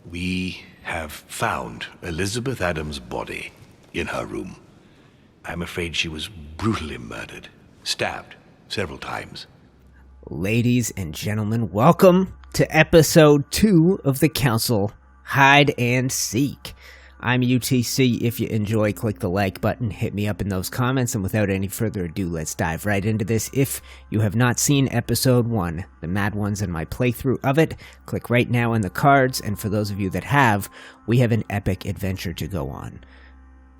We have found Elizabeth Adams' body in her room. I'm afraid she was brutally murdered, stabbed several times. Ladies and gentlemen, welcome to episode 2 of the Council, Hide and Seek. I'm UTC. If you enjoy, click the like button, hit me up in those comments, and without any further ado, let's dive right into this. If you have not seen episode 1, the Mad Ones and my playthrough of it, click right now in the cards, and for those of you that have, we have an epic adventure to go on.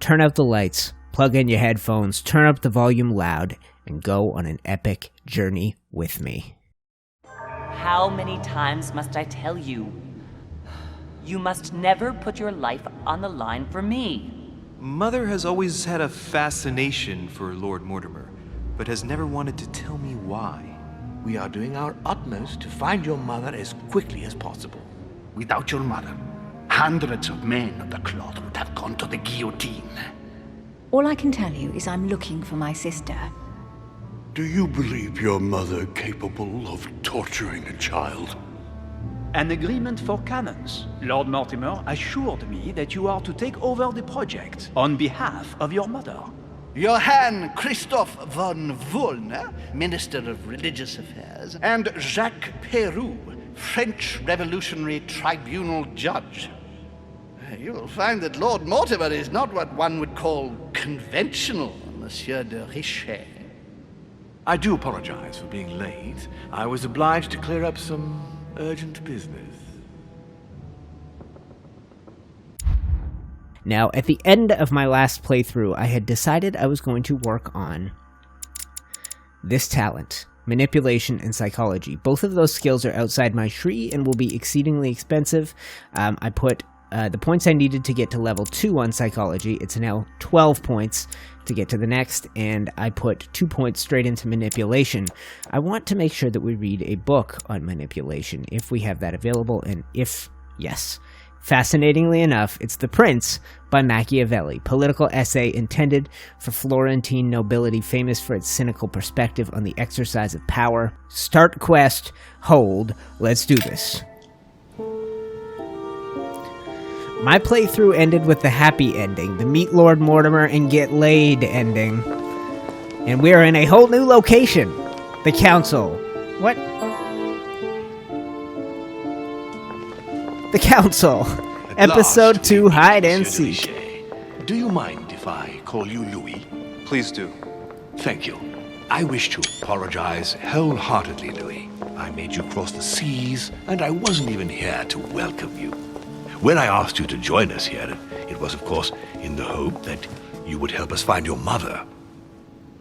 Turn out the lights, plug in your headphones, turn up the volume loud, and go on an epic journey with me. How many times must I tell you? You must never put your life on the line for me. Mother has always had a fascination for Lord Mortimer, but has never wanted to tell me why. We are doing our utmost to find your mother as quickly as possible. Without your mother, hundreds of men of the cloth would have gone to the guillotine. All I can tell you is I'm looking for my sister. Do you believe your mother capable of torturing a child? An agreement for cannons. Lord Mortimer assured me that you are to take over the project on behalf of your mother. Johann Christoph von Wollner, Minister of Religious Affairs, and Jacques Peroux, French Revolutionary Tribunal Judge. You will find that Lord Mortimer is not what one would call conventional, Monsieur de Richet. I do apologize for being late. I was obliged to clear up some urgent business. Now, at the end of my last playthrough, I had decided I was going to work on this talent, manipulation and psychology. Both of those skills are outside my tree and will be exceedingly expensive. I put the points I needed to get to level 2 on psychology. It's now 12 points to get to the next, and I put 2 points straight into manipulation. I want to make sure that we read a book on manipulation, if we have that available, and if yes. Fascinatingly enough, it's The Prince by Machiavelli, political essay intended for Florentine nobility, famous for its cynical perspective on the exercise of power. Start quest, hold, let's do this. My playthrough ended with the happy ending, the meet Lord Mortimer and get laid ending. And we're in a whole new location, the Council. What? The Council. Episode 2, Hide and Seek. Do you mind if I call you Louis? Please do. Thank you. I wish to apologize wholeheartedly, Louis. I made you cross the seas, and I wasn't even here to welcome you. When I asked you to join us here, it was, of course, in the hope that you would help us find your mother.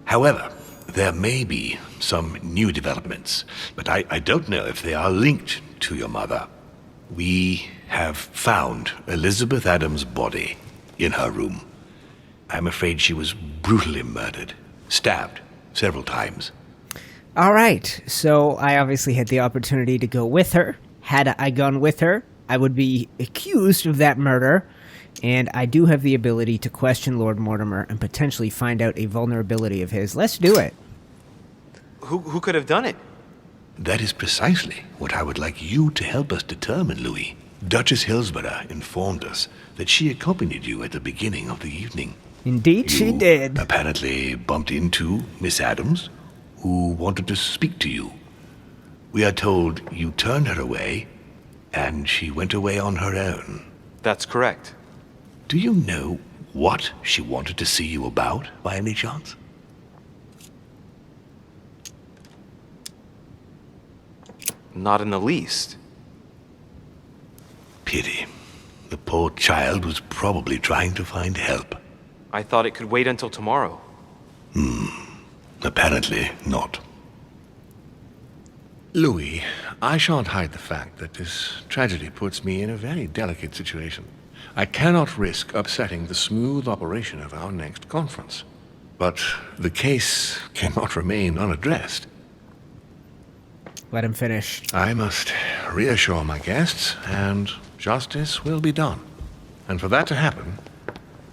However, there may be some new developments, but I don't know if they are linked to your mother. We have found Elizabeth Adams' body in her room. I'm afraid she was brutally murdered, stabbed several times. All right, so I obviously had the opportunity to go with her. Had I gone with her, I would be accused of that murder, and I do have the ability to question Lord Mortimer and potentially find out a vulnerability of his. Let's do it. Who could have done it? That is precisely what I would like you to help us determine, Louis. Duchess Hillsborough informed us that she accompanied you at the beginning of the evening. Indeed, she did. Apparently bumped into Miss Adams, who wanted to speak to you. We are told you turned her away, and she went away on her own. That's correct. Do you know what she wanted to see you about, by any chance? Not in the least. Pity. The poor child was probably trying to find help. I thought it could wait until tomorrow. Apparently not. Louis, I shan't hide the fact that this tragedy puts me in a very delicate situation. I cannot risk upsetting the smooth operation of our next conference. But the case cannot remain unaddressed. Let him finish. I must reassure my guests, and justice will be done. And for that to happen,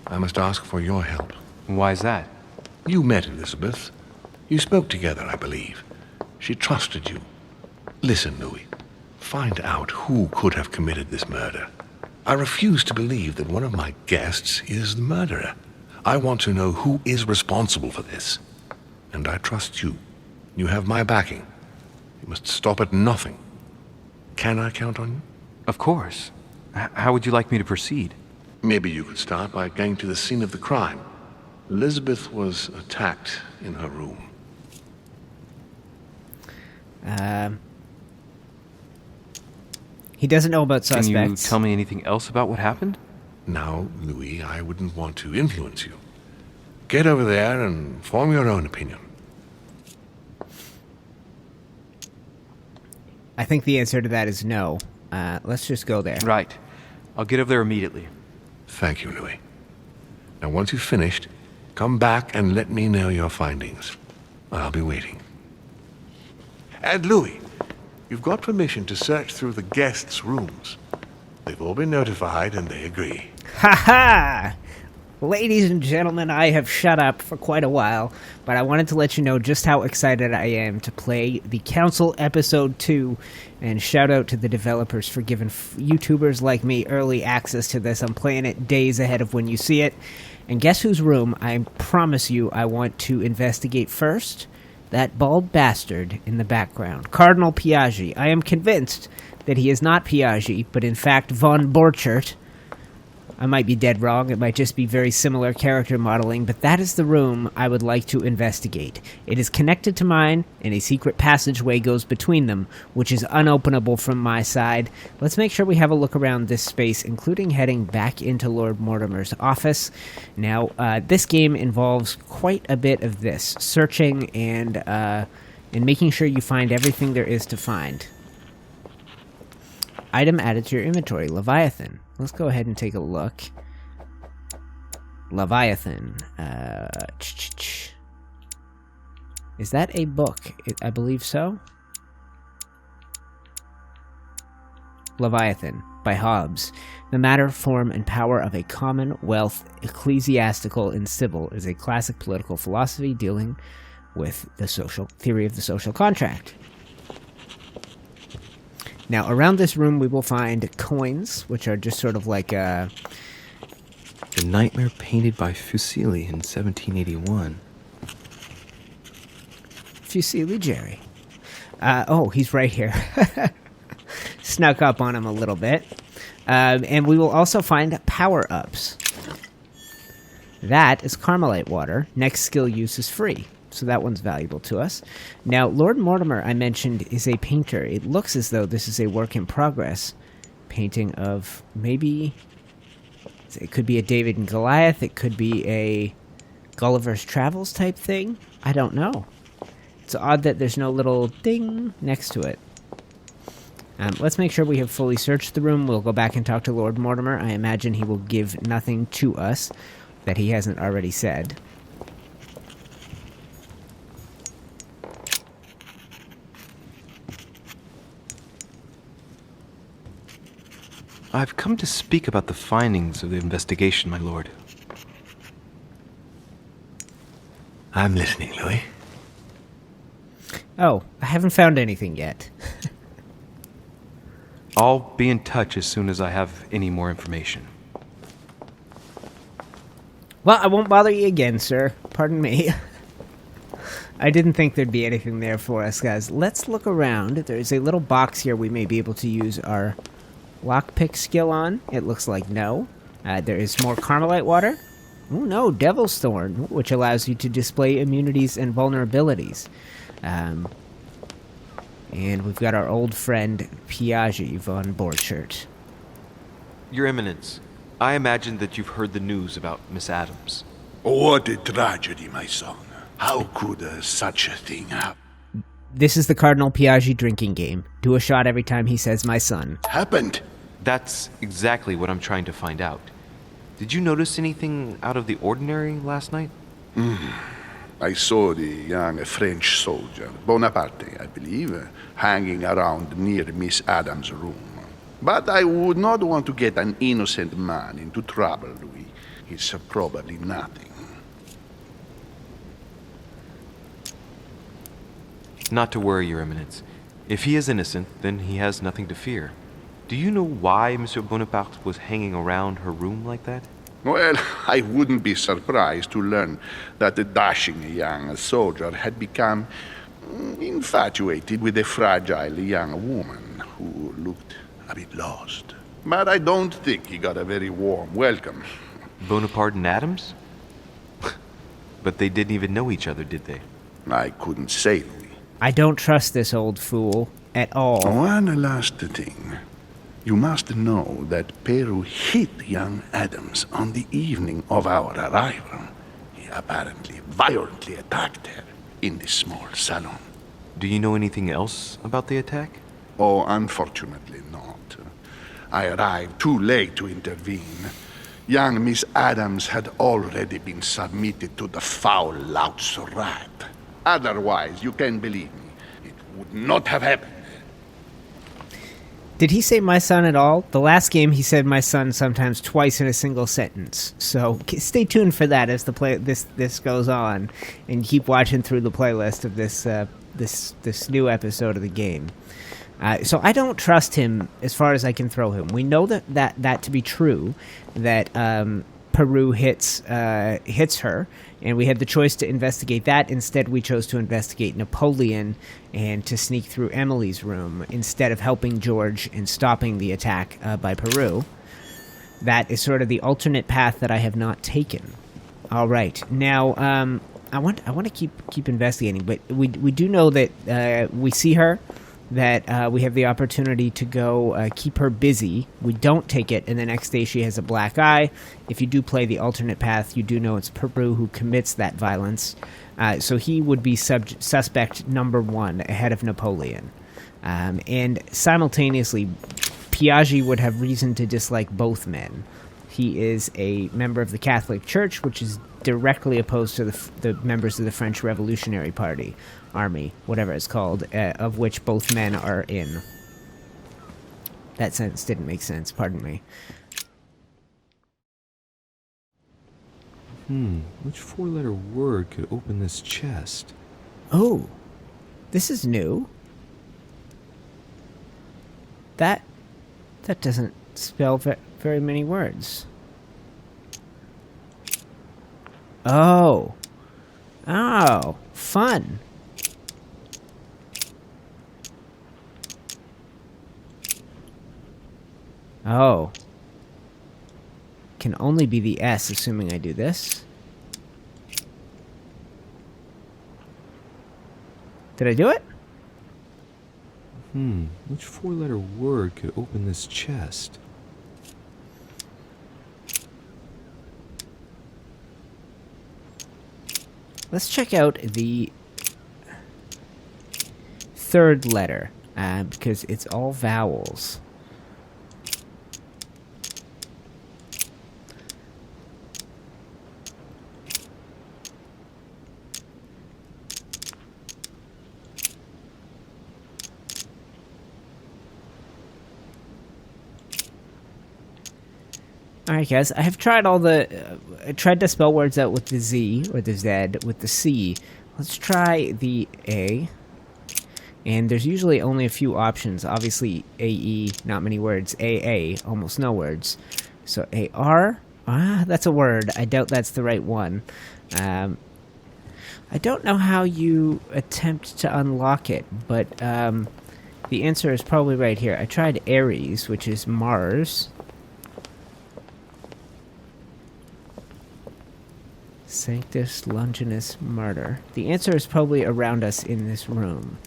I must ask for your help. Why is that? You met Elizabeth. You spoke together, I believe. She trusted you. Listen, Louis. Find out who could have committed this murder. I refuse to believe that one of my guests is the murderer. I want to know who is responsible for this. And I trust you. You have my backing. You must stop at nothing. Can I count on you? Of course. How would you like me to proceed? Maybe you could start by going to the scene of the crime. Elizabeth was attacked in her room. He doesn't know about suspects. Can you tell me anything else about what happened? Now, Louis, I wouldn't want to influence you. Get over there and form your own opinion. I think the answer to that is no. Let's just go there. Right. I'll get over there immediately. Thank you, Louis. Now, once you've finished, come back and let me know your findings. I'll be waiting. And Louis, you've got permission to search through the guests' rooms. They've all been notified and they agree. Ha ha! Ladies and gentlemen, I have shut up for quite a while, but I wanted to let you know just how excited I am to play the Council Episode 2, and shout out to the developers for giving YouTubers like me early access to this. I'm playing it days ahead of when you see it. And guess whose room I promise you I want to investigate first? That bald bastard in the background, Cardinal Piaggi. I am convinced that he is not Piaggi, but in fact von Borchert. I might be dead wrong, it might just be very similar character modeling, but that is the room I would like to investigate. It is connected to mine, and a secret passageway goes between them, which is unopenable from my side. Let's make sure we have a look around this space, including heading back into Lord Mortimer's office. Now, this game involves quite a bit of this, searching and making sure you find everything there is to find. Item added to your inventory, Leviathan. Let's go ahead and take a look. Leviathan. Is that a book? I believe so. Leviathan, by Hobbes. The matter, form, and power of a commonwealth, ecclesiastical and civil, is a classic political philosophy dealing with the social theory of the social contract. Now, around this room, we will find coins, which are just sort of like The nightmare painted by Fuseli in 1781. Fuseli Jerry. Oh, he's right here. Snuck up on him a little bit. And we will also find power-ups. That is Carmelite water. Next skill use is free. So that one's valuable to us. Now, Lord Mortimer, I mentioned, is a painter. It looks as though this is a work in progress. Painting of maybe... It could be a David and Goliath. It could be a Gulliver's Travels type thing. I don't know. It's odd that there's no little ding next to it. Let's make sure we have fully searched the room. We'll go back and talk to Lord Mortimer. I imagine he will give nothing to us that he hasn't already said. I've come to speak about the findings of the investigation, my lord. I'm listening, Louis. Oh, I haven't found anything yet. I'll be in touch as soon as I have any more information. Well, I won't bother you again, sir. Pardon me. I didn't think there'd be anything there for us, guys. Let's look around. There's a little box here we may be able to use our lockpick skill on. It looks like no. There is more Carmelite water. Oh no, Devil's Thorn, which allows you to display immunities and vulnerabilities. And we've got our old friend Piaggi von Borchert. Your Eminence, I imagine that you've heard the news about Miss Adams. What a tragedy, my son. How could such a thing happen? This is the Cardinal Piaggi drinking game. Do a shot every time he says my son. Happened? That's exactly what I'm trying to find out. Did you notice anything out of the ordinary last night? I saw the young French soldier, Bonaparte, I believe, hanging around near Miss Adams' room. But I would not want to get an innocent man into trouble, Louis. It's probably nothing. Not to worry, Your Eminence. If he is innocent, then he has nothing to fear. Do you know why Monsieur Bonaparte was hanging around her room like that? Well, I wouldn't be surprised to learn that the dashing young soldier had become infatuated with a fragile young woman who looked a bit lost. But I don't think he got a very warm welcome. Bonaparte and Adams? But they didn't even know each other, did they? I couldn't say, Louis. I don't trust this old fool at all. One last thing. You must know that Peru hit young Adams on the evening of our arrival. He apparently violently attacked her in the small salon. Do you know anything else about the attack? Oh, unfortunately not. I arrived too late to intervene. Young Miss Adams had already been submitted to the foul lout's rat. Otherwise, you can believe me, it would not have happened. Did he say my son at all? The last game he said my son sometimes twice in a single sentence. So stay tuned for that as this goes on, and keep watching through the playlist of this new episode of the game. So I don't trust him as far as I can throw him. We know that to be true, that Peru hits her, and we had the choice to investigate that. Instead, we chose to investigate Napoleon and to sneak through Emily's room instead of helping George in stopping the attack by Peru. That is sort of the alternate path that I have not taken. All right, now I want to keep investigating, but we do know that we see her. That we have the opportunity to go keep her busy. We don't take it, and the next day she has a black eye. If you do play the alternate path, you do know it's Peru who commits that violence. So he would be suspect number one ahead of Napoleon. And simultaneously, Piaggi would have reason to dislike both men. He is a member of the Catholic Church, which is directly opposed to the members of the French Revolutionary Party. Army, whatever it's called, of which both men are in. That sentence didn't make sense, pardon me. Which four-letter word could open this chest? Oh, this is new. That doesn't spell very many words. Oh, fun. Oh. Can only be the S, assuming I do this. Did I do it? Which four-letter word could open this chest? Let's check out the third letter, because it's all vowels. Alright guys, I have tried I tried to spell words out with the Z, or the Z, with the C. Let's try the A. And there's usually only a few options. Obviously, AE, not many words. AA, almost no words. So AR, that's a word. I doubt that's the right one. I don't know how you attempt to unlock it, but the answer is probably right here. I tried Aries, which is Mars. Sanctus Longinus Martyr. The answer is probably around us in this room,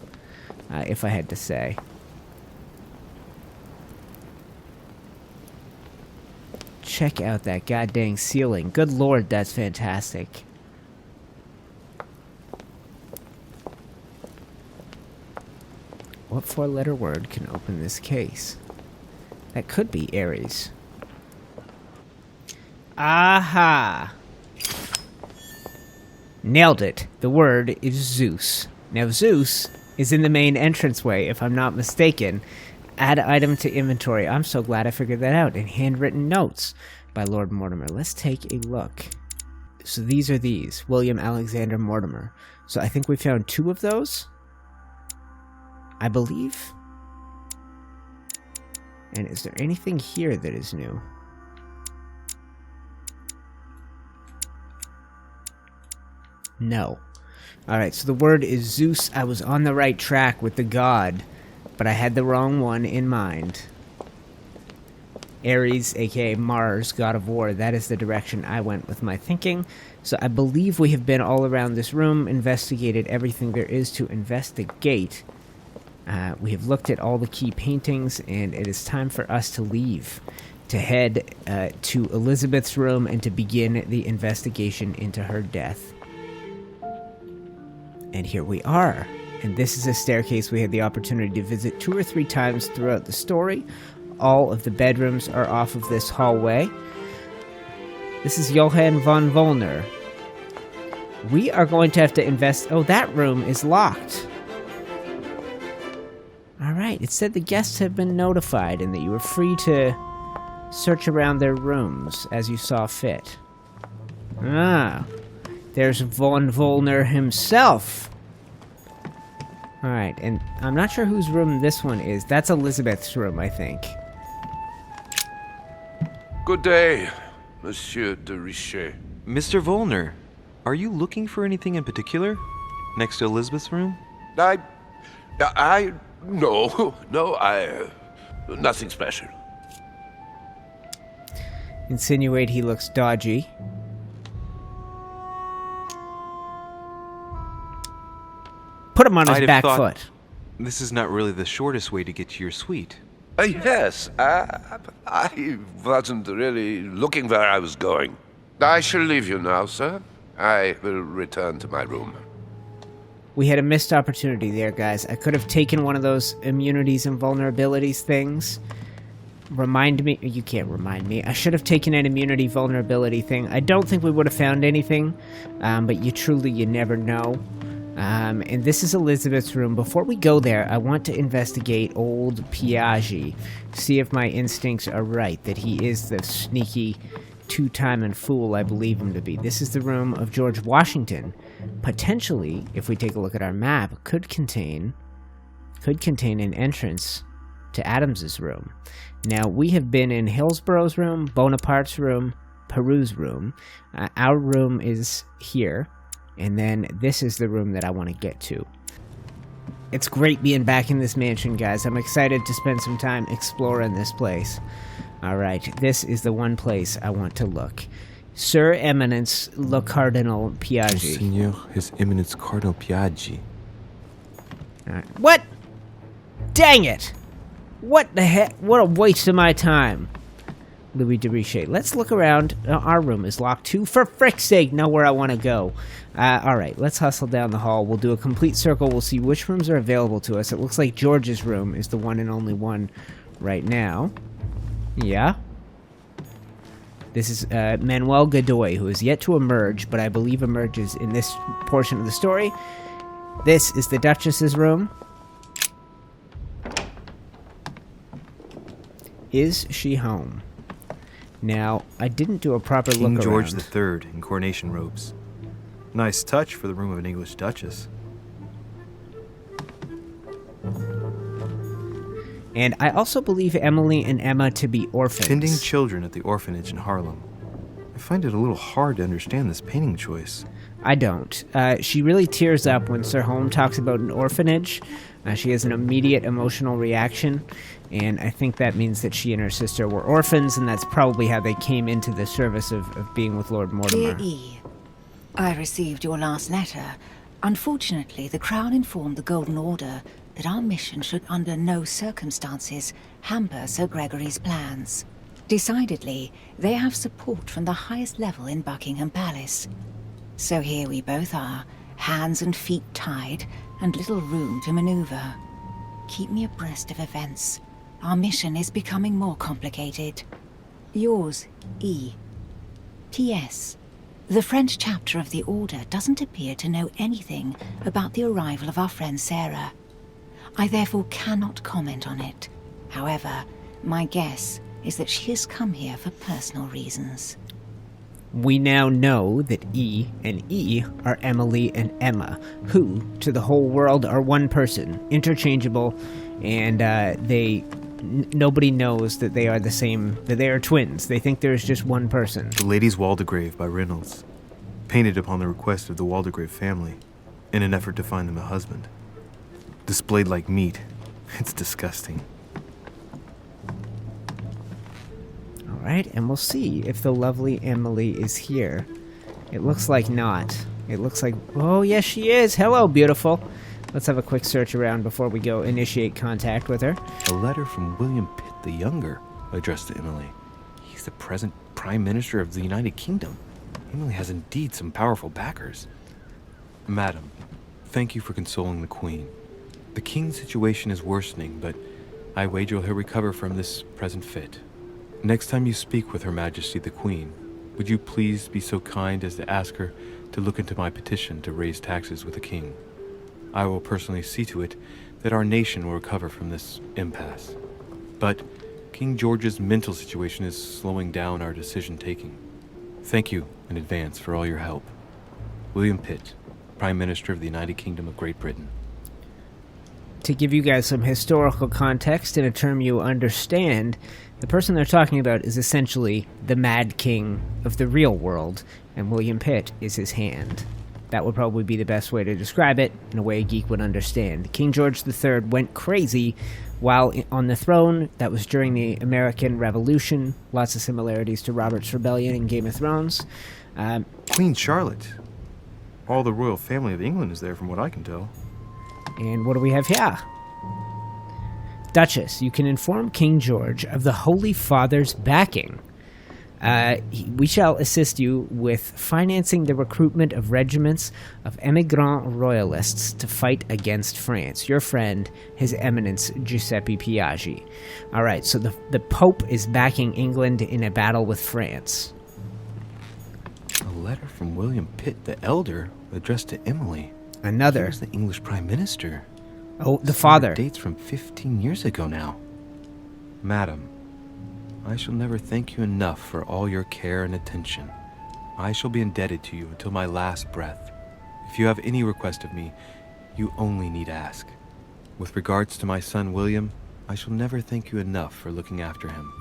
if I had to say. Check out that goddamn ceiling. Good lord, that's fantastic. What four-letter word can open this case? That could be Aries. Aha! Nailed it. The word is Zeus. Now Zeus is in the main entranceway, if I'm not mistaken. Add item to inventory. I'm so glad I figured that out. And handwritten notes by Lord Mortimer. Let's take a look. So these are these. William Alexander Mortimer. So I think we found 2 of those. I believe. And is there anything here that is new? No. Alright, so the word is Zeus. I was on the right track with the god, but I had the wrong one in mind. Ares, aka Mars, god of war, that is the direction I went with my thinking. So I believe we have been all around this room, investigated everything there is to investigate. We have looked at all the key paintings, and it is time for us to leave, to head to Elizabeth's room and to begin the investigation into her death. And here we are. And this is a staircase we had the opportunity to visit 2 or 3 times throughout the story. All of the bedrooms are off of this hallway. This is Johann von Wollner. We are going to have to invest... Oh, that room is locked. Alright, it said the guests have been notified and that you were free to search around their rooms as you saw fit. Ah, there's von Wollner himself. Alright, and I'm not sure whose room this one is. That's Elizabeth's room, I think. Good day, Monsieur de Richet. Mr. Wollner, are you looking for anything in particular? Next to Elizabeth's room? No, nothing special. Insinuate he looks dodgy. Put him on his back foot. This is not really the shortest way to get to your suite. Yes, I wasn't really looking where I was going. I shall leave you now, sir. I will return to my room. We had a missed opportunity there, guys. I could have taken one of those immunities and vulnerabilities things. Remind me... You can't remind me. I should have taken an immunity vulnerability thing. I don't think we would have found anything, but you never know. And this is Elizabeth's room. Before we go there, I want to investigate old Piaggi. See if my instincts are right, that he is the sneaky two-timing fool I believe him to be. This is the room of George Washington. Potentially, if we take a look at our map, could contain an entrance to Adams's room. Now, we have been in Hillsborough's room, Bonaparte's room, Peru's room. Our room is here. And then this is the room that I want to get to. It's great being back in this mansion, guys. I'm excited to spend some time exploring this place. Alright, this is the one place I want to look. Sir Eminence Le Cardinal Piaggi. Monseigneur, His Eminence Cardinal Piaggi. Alright. What? Dang it! What the heck? What a waste of my time. Louis de Richet. Let's look around. Our room is locked too. For frick's sake, know where I want to go. Alright, let's hustle down the hall. We'll do a complete circle. We'll see which rooms are available to us. It looks like George's room is the one and only one right now. Yeah. This is Manuel Godoy, who is yet to emerge, but I believe emerges in this portion of the story. This is the Duchess's room. Is she home? Now, I didn't do a proper look around. King George III in coronation robes. Nice touch for the room of an English duchess. And I also believe Emily and Emma to be orphans. Tending children at the orphanage in Harlem. I find it a little hard to understand this painting choice. I don't. She really tears up when Sir Holm talks about an orphanage. She has an immediate emotional reaction, and I think that means that she and her sister were orphans, and that's probably how they came into the service of being with Lord Mortimer. Dear E, I received your last letter. Unfortunately, the Crown informed the Golden Order that our mission should under no circumstances hamper Sir Gregory's plans. Decidedly, they have support from the highest level in Buckingham Palace. So here we both are, hands and feet tied, and little room to maneuver. Keep me abreast of events. Our mission is becoming more complicated. Yours, E. P.S. The French chapter of the Order doesn't appear to know anything about the arrival of our friend Sarah. I therefore cannot comment on it. However, my guess is that she has come here for personal reasons. We now know that E and E are Emily and Emma, who, to the whole world, are one person, interchangeable, and they nobody knows that they are the same, that they are twins. They think there's just one person. The Lady's Waldegrave by Reynolds, painted upon the request of the Waldegrave family in an effort to find them a husband. Displayed like meat. It's disgusting. All right, and we'll see if the lovely Emily is here. It looks like not. It looks like... Oh, yes, she is. Hello, beautiful. Let's have a quick search around before we go initiate contact with her. A letter from William Pitt the Younger, addressed to Emily. He's the present Prime Minister of the United Kingdom. Emily has indeed some powerful backers. Madam, thank you for consoling the Queen. The King's situation is worsening, but I wager he'll recover from this present fit. Next time you speak with Her Majesty the Queen, would you please be so kind as to ask her to look into my petition to raise taxes with the King? I will personally see to it that our nation will recover from this impasse. But King George's mental situation is slowing down our decision-taking. Thank you in advance for all your help. William Pitt, Prime Minister of the United Kingdom of Great Britain. To give you guys some historical context in a term you understand, the person they're talking about is essentially the Mad King of the real world, and William Pitt is his hand. That would probably be the best way to describe it, in a way a geek would understand. King George III went crazy while on the throne. That was during the American Revolution. Lots of similarities to Robert's Rebellion in Game of Thrones. Queen Charlotte. All the royal family of England is there, from what I can tell. And what do we have here? Duchess, you can inform King George of the Holy Father's backing. We shall assist you with financing the recruitment of regiments of emigrant royalists to fight against France. Your friend, His Eminence Giuseppe Piaggi. All right, so the Pope is backing England in a battle with France. A letter from William Pitt the Elder addressed to Emily. Another. He was the English Prime Minister. Oh, the father. Dates from 15 years ago now. Madam, I shall never thank you enough for all your care and attention. I shall be indebted to you until my last breath. If you have any request of me, you only need ask. With regards to my son William, I shall never thank you enough for looking after him.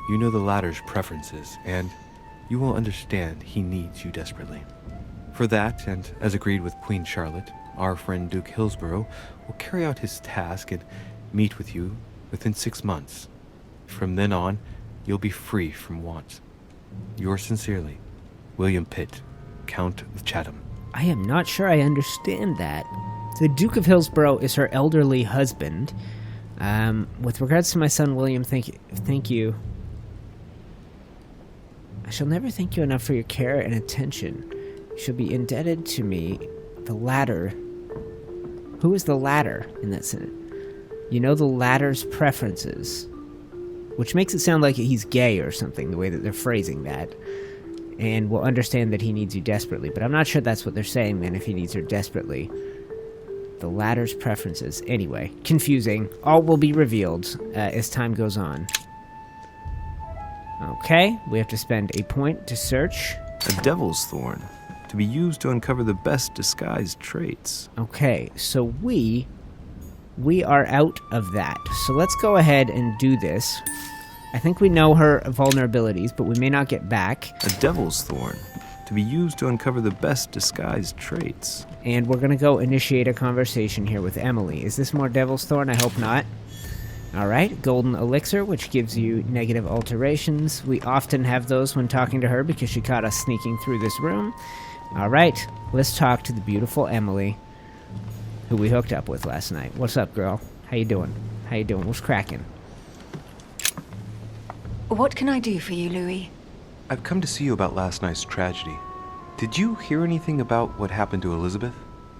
You know the latter's preferences, and you will understand he needs you desperately. For that, and as agreed with Queen Charlotte, our friend Duke Hillsborough will carry out his task and meet with you within 6 months. From then on, you'll be free from want. Yours sincerely, William Pitt, Count of Chatham. I am not sure I understand that. The Duke of Hillsborough is her elderly husband. With regards to my son William, thank you. I shall never thank you enough for your care and attention. You shall be indebted to me. The latter. Who is the latter in that sentence? You know the latter's preferences. Which makes it sound like he's gay or something, the way that they're phrasing that. And we'll understand that he needs you desperately. But I'm not sure that's what they're saying then, if he needs her desperately. The latter's preferences. Anyway, confusing. All will be revealed as time goes on. Okay, we have to spend a point to search. A devil's thorn, to be used to uncover the best disguised traits. Okay, so we are out of that. So let's go ahead and do this. I think we know her vulnerabilities, but we may not get back. A devil's thorn, to be used to uncover the best disguised traits. And we're going to go initiate a conversation here with Emily. Is this more devil's thorn? I hope not. Alright, golden elixir, which gives you negative alterations. We often have those when talking to her because she caught us sneaking through this room. Alright, let's talk to the beautiful Emily, who we hooked up with last night. What's up, girl? How you doing? How you doing? What's cracking? What can I do for you, Louis? I've come to see you about last night's tragedy. Did you hear anything about what happened to Elizabeth?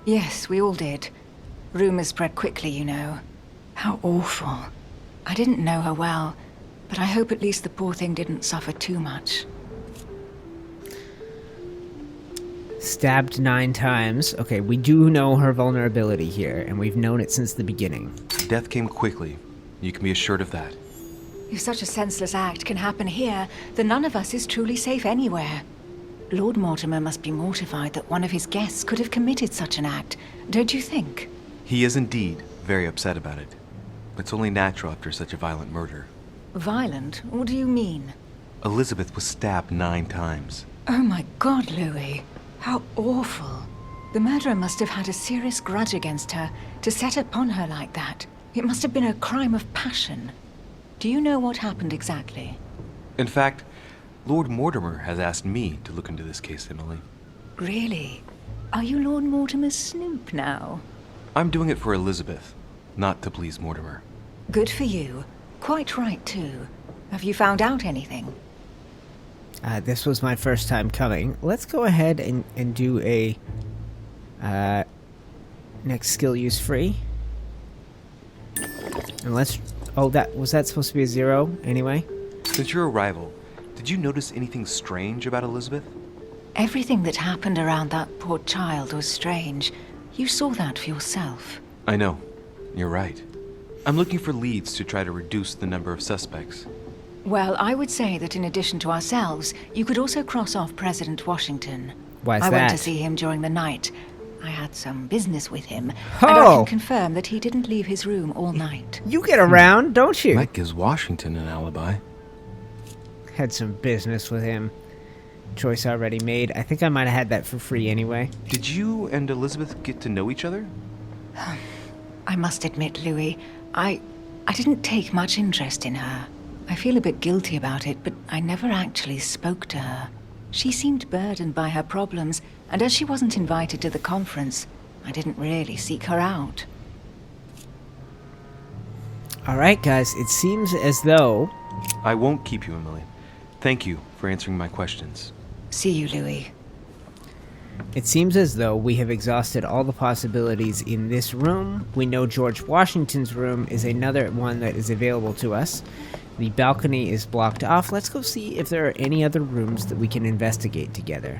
Yes, we all did. Rumors spread quickly, you know. How awful. I didn't know her well, but I hope at least the poor thing didn't suffer too much. Stabbed 9 times. Okay, we do know her vulnerability here, and we've known it since the beginning. Death came quickly. You can be assured of that. If such a senseless act can happen here, then none of us is truly safe anywhere. Lord Mortimer must be mortified that one of his guests could have committed such an act, don't you think? He is indeed very upset about it. It's only natural after such a violent murder. Violent? What do you mean? Elizabeth was stabbed 9 times. Oh my God, Louis. How awful. The murderer must have had a serious grudge against her to set upon her like that. It must have been a crime of passion. Do you know what happened exactly? In fact, Lord Mortimer has asked me to look into this case, Emily. Really? Are you Lord Mortimer's snoop now? I'm doing it for Elizabeth, not to please Mortimer. Good for you. Quite right, too. Have you found out anything? This was my first time coming. Let's go ahead and do a next skill use free. And let's... Oh, was that supposed to be a 0 anyway? Since your arrival, did you notice anything strange about Elizabeth? Everything that happened around that poor child was strange. You saw that for yourself. I know. You're right. I'm looking for leads to try to reduce the number of suspects. Well, I would say that in addition to ourselves, you could also cross off President Washington. Why's that? I went to see him during the night. I had some business with him, Oh! and I can confirm that he didn't leave his room all night. You get around, don't you? That gives Washington an alibi. Had some business with him. Choice already made. I think I might have had that for free anyway. Did you and Elizabeth get to know each other? I must admit, Louis, I didn't take much interest in her. I feel a bit guilty about it, but I never actually spoke to her. She seemed burdened by her problems, and as she wasn't invited to the conference, I didn't really seek her out. Alright, guys, it seems as though... I won't keep you, Emily. Thank you for answering my questions. See you, Louis. It seems as though we have exhausted all the possibilities in this room. We know George Washington's room is another one that is available to us. The balcony is blocked off. Let's go see if there are any other rooms that we can investigate together.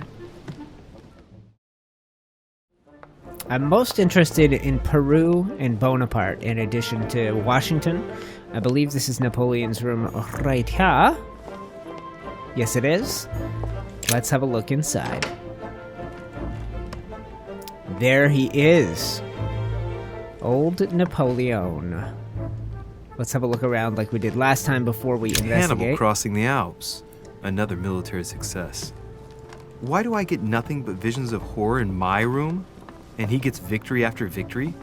I'm most interested in Peru and Bonaparte in addition to Washington. I believe this is Napoleon's room right here. Yes, it is. Let's have a look inside. There he is. Old Napoleon. Let's have a look around like we did last time before we investigate. Hannibal crossing the Alps. Another military success. Why do I get nothing but visions of horror in my room? And he gets victory after victory?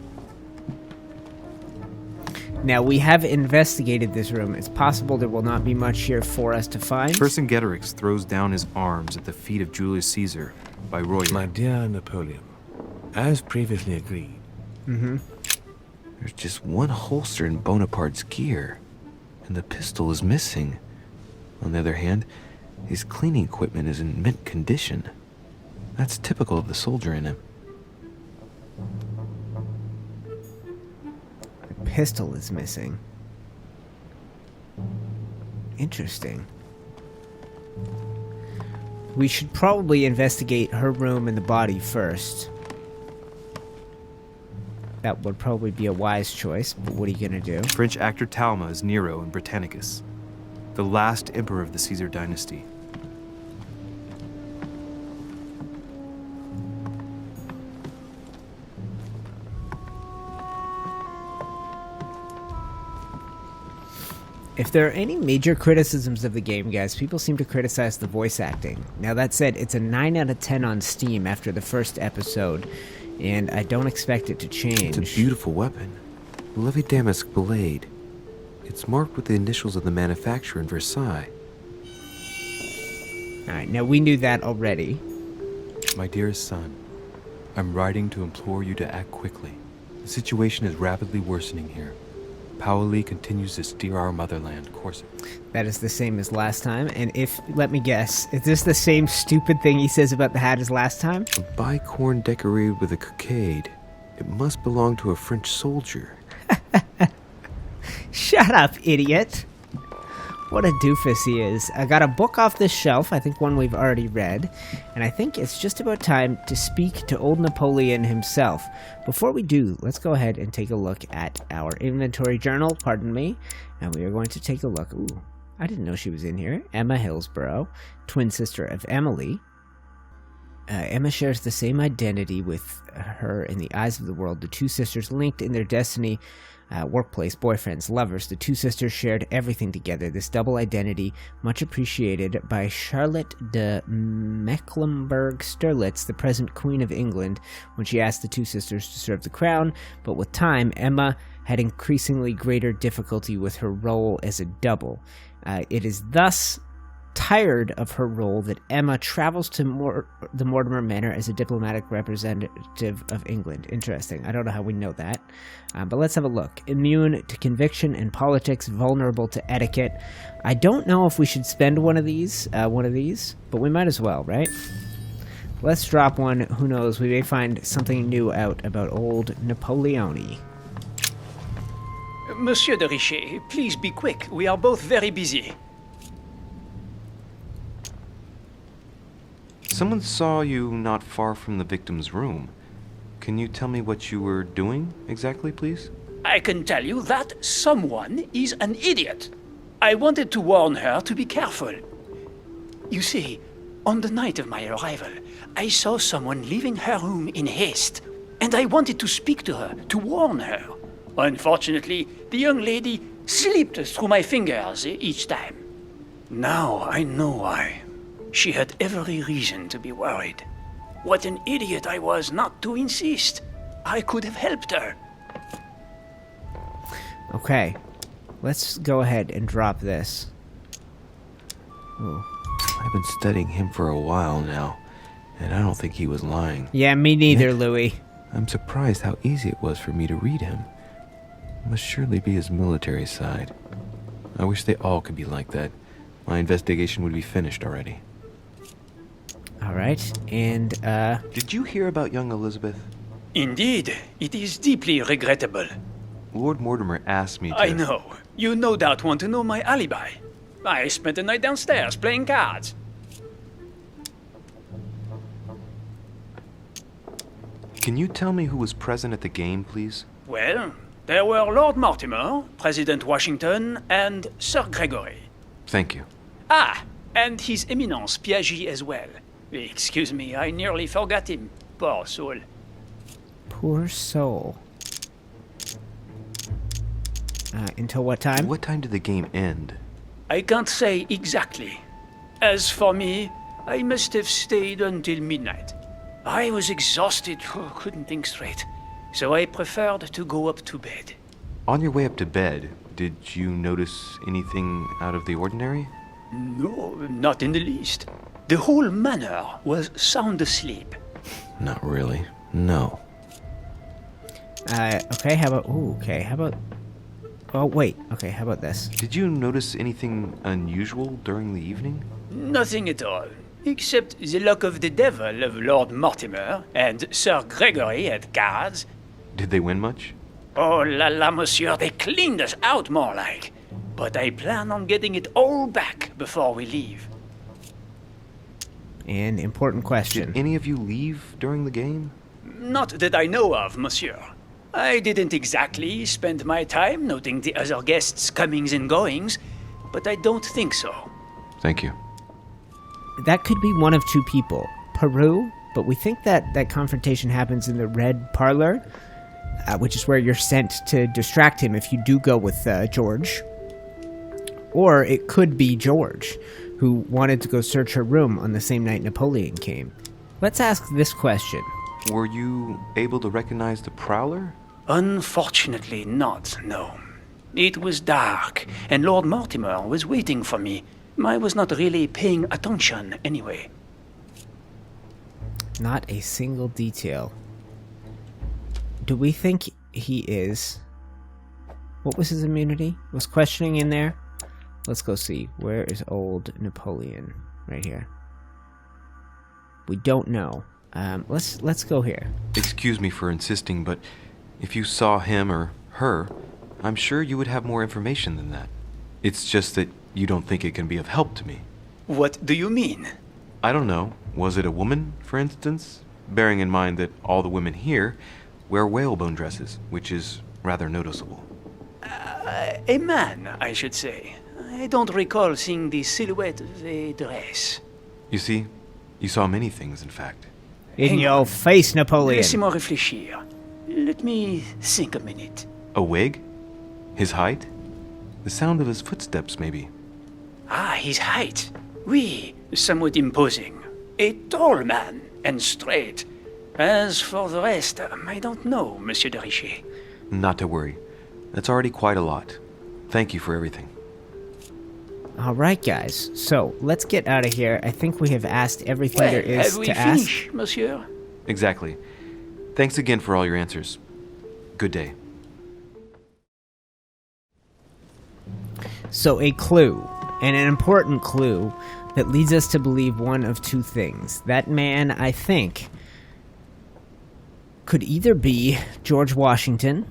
Now, we have investigated this room. It's possible there will not be much here for us to find. Vercingetorix throws down his arms at the feet of Julius Caesar by Royer. My dear Napoleon, as previously agreed. There's just one holster in Bonaparte's gear, and the pistol is missing. On the other hand, his cleaning equipment is in mint condition. That's typical of the soldier in him. The pistol is missing. Interesting. We should probably investigate her room and the body first. That would probably be a wise choice, but what are you gonna do? French actor Talma is Nero in Britannicus, the last emperor of the Caesar dynasty. If there are any major criticisms of the game, guys, people seem to criticize the voice acting. Now, that said, it's a 9 out of 10 on Steam after the first episode, and I don't expect it to change. It's a beautiful weapon. Levi Damask blade. It's marked with the initials of the manufacturer in Versailles. Alright, now we knew that already. My dearest son, I'm writing to implore you to act quickly. The situation is rapidly worsening here. Paoli continues to steer our motherland, Corsica. That is the same as last time, and let me guess, is this the same stupid thing he says about the hat as last time? A bicorn decorated with a cockade. It must belong to a French soldier. Shut up, idiot! What a doofus he is. I got a book off this shelf, I think one we've already read, and I think it's just about time to speak to old Napoleon himself. Before we do, let's go ahead and take a look at our inventory journal, pardon me, and we are going to take a look. Ooh, I didn't know she was in here. Emma Hillsborough, twin sister of Emily. Emma shares the same identity with her in the eyes of the world. The two sisters linked in their destiny, workplace, boyfriends, lovers. The two sisters shared everything together. This double identity, much appreciated by Charlotte de Mecklenburg-Strelitz, the present Queen of England, when she asked the two sisters to serve the crown. But with time, Emma had increasingly greater difficulty with her role as a double. It is thus tired of her role that Emma travels to the Mortimer Manor as a diplomatic representative of England. Interesting. I don't know how we know that, but let's have a look. Immune to conviction and politics, vulnerable to etiquette. I don't know if we should spend one of these, but we might as well, right? Let's drop one. Who knows? We may find something new out about old Napoleon. Monsieur de Richet, please be quick. We are both very busy. Someone saw you not far from the victim's room. Can you tell me what you were doing exactly, please? I can tell you that someone is an idiot. I wanted to warn her to be careful. You see, on the night of my arrival, I saw someone leaving her room in haste, and I wanted to speak to her, to warn her. Unfortunately, the young lady slipped through my fingers each time. Now I know why. She had every reason to be worried. What an idiot I was not to insist. I could have helped her. Okay, let's go ahead and drop this. Ooh. I've been studying him for a while now, and I don't think he was lying. Yeah, me neither, Louis. I'm surprised how easy it was for me to read him. It must surely be his military side. I wish they all could be like that. My investigation would be finished already. Alright, and, Did you hear about young Elizabeth? Indeed, it is deeply regrettable. Lord Mortimer asked me to... I know. You no doubt want to know my alibi. I spent the night downstairs playing cards. Can you tell me who was present at the game, please? Well, there were Lord Mortimer, President Washington, and Sir Gregory. Thank you. Ah, and His Eminence Piaggi as well. Excuse me, I nearly forgot him. Poor soul. Poor soul. Until what time? What time did the game end? I can't say exactly. As for me, I must have stayed until midnight. I was exhausted, couldn't think straight. So I preferred to go up to bed. On your way up to bed, did you notice anything out of the ordinary? No, not in the least. The whole manor was sound asleep. Not really. No. Okay, how about... Ooh, okay, how about... Oh, wait. Okay, how about this? Did you notice anything unusual during the evening? Nothing at all. Except the luck of the devil of Lord Mortimer and Sir Gregory at cards. Did they win much? Oh la la, monsieur, they cleaned us out more like. But I plan on getting it all back before we leave. An important question. Did any of you leave during the game? Not that I know of, monsieur. I didn't exactly spend my time noting the other guests' comings and goings, but I don't think so. Thank you. That could be one of two people. Peru, but we think that confrontation happens in the red parlor, which is where you're sent to distract him if you do go with George. Or it could be George, who wanted to go search her room on the same night Napoleon came. Let's ask this question. Were you able to recognize the Prowler? Unfortunately not, no. It was dark, and Lord Mortimer was waiting for me. I was not really paying attention anyway. Not a single detail. Do we think he is... What was his immunity? Was questioning in there? Let's go see. Where is old Napoleon? Right here. We don't know. Let's go here. Excuse me for insisting, but if you saw him or her, I'm sure you would have more information than that. It's just that you don't think it can be of help to me. What do you mean? I don't know. Was it a woman, for instance? Bearing in mind that all the women here wear whalebone dresses, which is rather noticeable. A man, I should say. I don't recall seeing the silhouette of a dress. You see, you saw many things, in fact. In hang your on. face, Napoleon. Laissez-moi réfléchir. Let me think a minute. A wig? His height? The sound of his footsteps, maybe. Ah, his height. Oui, somewhat imposing. A tall man, and straight. As for the rest, I don't know, Monsieur de Richet. Not to worry. That's already quite a lot. Thank you for everything. Alright, guys. So, let's get out of here. I think we have asked everything Well, there is have we to ask. finished, Monsieur? Exactly. Thanks again for all your answers. Good day. So, a clue, and an important clue, that leads us to believe one of two things. That man, I think, could either be George Washington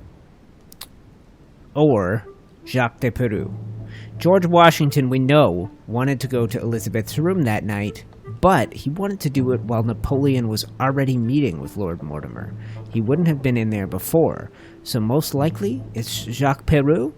or Jacques de Peru. George Washington, we know, wanted to go to Elizabeth's room that night, but he wanted to do it while Napoleon was already meeting with Lord Mortimer. He wouldn't have been in there before, so most likely it's Jacques Peru.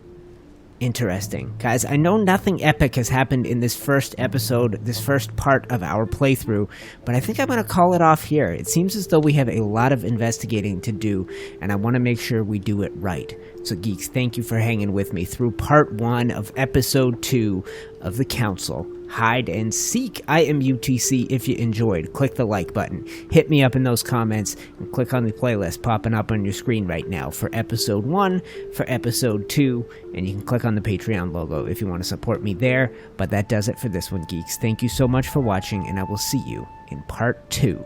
Interesting. Guys, I know nothing epic has happened in this first episode, this first part of our playthrough, but I think I'm going to call it off here. It seems as though we have a lot of investigating to do, and I want to make sure we do it right. So, geeks, thank you for hanging with me through part 1 of episode 2 of The Council. Hide and Seek. I am UTC. If you enjoyed, click the like button. Hit me up in those comments and click on the playlist popping up on your screen right now for episode 1, for episode 2, and you can click on the Patreon logo if you want to support me there. But that does it for this one, geeks. Thank you so much for watching, and I will see you in part 2.